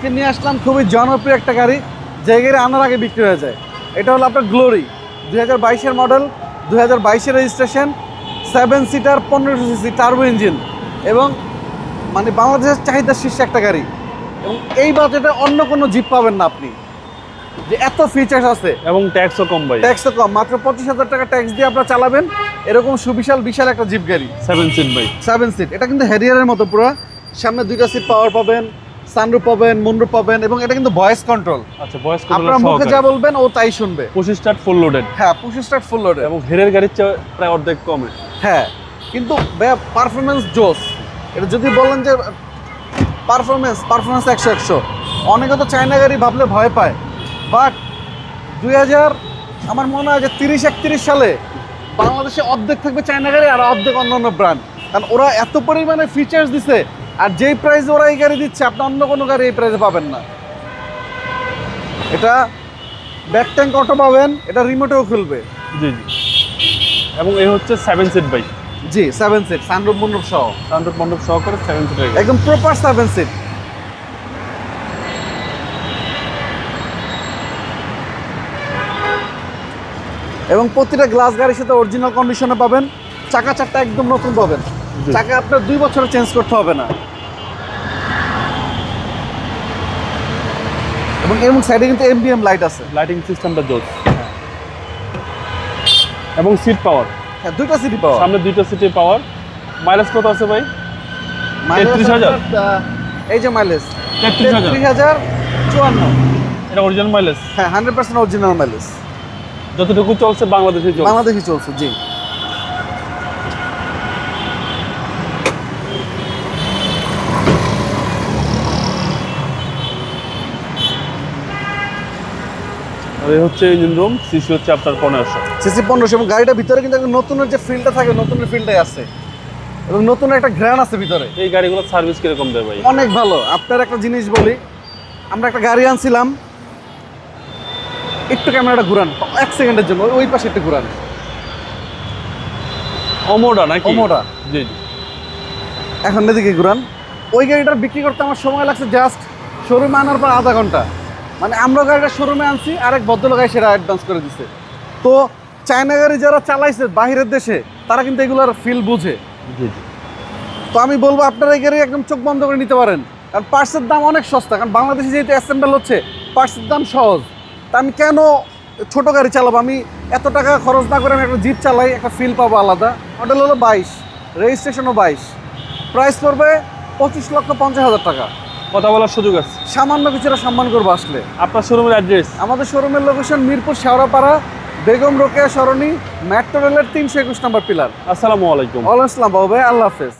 আজকে নিয়ে আসলাম খুবই জনপ্রিয় একটা গাড়ি, যে গাড়ি আনার আগে বিক্রি হয়ে যায়। এটা হলো আপনার গ্লোরি 2022-এর মডেল, 2022-এর registration, 7 seater 1500 CC turbo engine এবং মানে বাংলাদেশের চাহিদার শীর্ষে একটা গাড়ি। এবং এই বাজেটে অন্য কোনো জিপ পাবেন না আপনি, যে এত ফিচার্স আছে এবং ট্যাক্সও কম ভাই। ট্যাক্সও কম, মাত্র 25,000 টাকা ট্যাক্স দিয়ে আপনারা চালাবেন এরকম বিশাল একটা জিপ গাড়ি। 7 সিট ভাই, 7 সিট। এটা কিন্তু হ্যারিয়ারের মতো পুরো, সামনে 2টা সিট পাওয়ার পাবেন, সানরুফ পাবেন, মুনরুফ পাবেন এবং এটা কিন্তু ভয়েস কন্ট্রোল। আচ্ছা, ভয়েস কন্ট্রোল আপনার মুখে যা বলবেন ও তাই শুনবে। Push start full loaded. হ্যাঁ, পুশ স্টার্ট ফুল লোডেড এবং হেরের গাড়ির চেয়ে প্রায় অর্ধেক কমে। হ্যাঁ, কিন্তু পারফরমেন্স জোস। এটা যদি বলেন যে পারফরমেন্স 100 অনেকে তো চায়না গাড়ি ভাবলে ভয় পায়, বাট 2000 আমার মনে হয় যে 30-31 সালে বাংলাদেশে অর্ধেক থাকবে চায়না গাড়ি আর অর্ধেক অন্য ব্র্যান্ড, কারণ ওরা এত পরিমাণে ফিচার্স দিছে। আর যেই প্রাইসে ওরা এই গাড়ি দিচ্ছে আপনি অন্য কোনো গাড়ি এই প্রাইসে পাবেন না। এটা ব্যাক ট্যাঙ্ক অটো পাবেন, এটা রিমোটেও খুলবে। জি জি। এবং এই হচ্ছে 7 সিট ভাই। জি, 7 সিট সানরুফ মুনরুফ সহ, সানরুফ মন্ডপ সহ করে 7 সিটের গাড়ি, একদম প্রপার 7 সিট। এবং প্রতিটা গ্লাস গাড়ির সাথে অরিজিনাল কন্ডিশনে পাবেন। চাকা চারটা একদম নতুন পাবেন, চাকা আপনার 2 বছরে চেঞ্জ করতে হবে না। এবং সাইডে কিন্তু এমবিএম লাইট আছে, লাইটিং সিস্টেমটা জোস। এবং সিট পাওয়ার, হ্যাঁ 2টা সিটি পাওয়া। সামনে 2টা সিটে পাওয়ার। মাইলেজ কত আছে ভাই? 33,000। এই যে মাইলেজ 33,000। 33,054। এটা অরিজিনাল মাইলেজ? হ্যাঁ, 100% অরিজিনাল মাইলেজ, যতটুকু চলছে বাংলাদেশে চলছে। বাংলাদেশে চলছে। জি। আর এই হচ্ছে ইঞ্জিন রুম, সিসি হচ্ছে আপনার 1500। সিসি 1500 এবং গাড়িটার ভিতরে কিন্তু নতুনের যে ফিলটা থাকে, নতুনের ফিলটাই আছে এবং নতুন একটা ঘ্রাণ আছে ভিতরে। এই গাড়িগুলোর সার্ভিস কিরকম দেয় ভাই? অনেক ভালো। আপনার একটা জিনিস বলি, আমরা একটা গাড়ি আনছিলাম, একটু ক্যামেরাটা ঘুরান 1 সেকেন্ডের জন্য, ওই পাশে একটু ঘুরান। ওমোডা নাকি? ওমোডা। জি জি। এখন এদিকে ঘুরান। ওই গাড়িটার বিক্রি করতে আমার সময় লাগছে জাস্ট শোরুমে আনার পর আধা ঘন্টা। মানে আমরা গাড়িটা শোরুমে আনছি, আরেক ভদ্রলোক সেটা অ্যাডভান্স করে দিছে। তো চায়না গাড়ি যারা চালাইছে বাহিরের দেশে, তারা কিন্তু এগুলোর ফিল বুঝে। জি জি। তো আমি বলবো আপনারা এই গাড়ি একদম চোখ বন্ধ করে নিতে পারেন, কারণ পার্টসের দাম অনেক সস্তা। কারণ বাংলাদেশে যেহেতু অ্যাসেম্বল হচ্ছে, পার্টসের দাম সহজ। তা আমি কেন ছোট গাড়ি চালাবো? আমি এত টাকা খরচ না করে আমি একটা জিপ চালাই, একটা ফিল পাবো আলাদা। মডেল হলো 22, রেজিস্ট্রেশনও 22, প্রাইস পড়বে 25,50,000 টাকা। কথা বলার সুযোগ আছে, সামান্য কিছুটা সম্মান করবো আসলে। আপনার শোরুমের অ্যাড্রেস? আমাদের শোরুমের লোকেশন মিরপুর শেওড়াপাড়া, বেগম রোকেয়া সরণি, মেট্রো রেলের 321 নম্বর পিলার। আসসালামু আলাইকুম। ওয়ালাইকুম আসসালাম বাবু ভাই, আল্লাহ হাফেজ।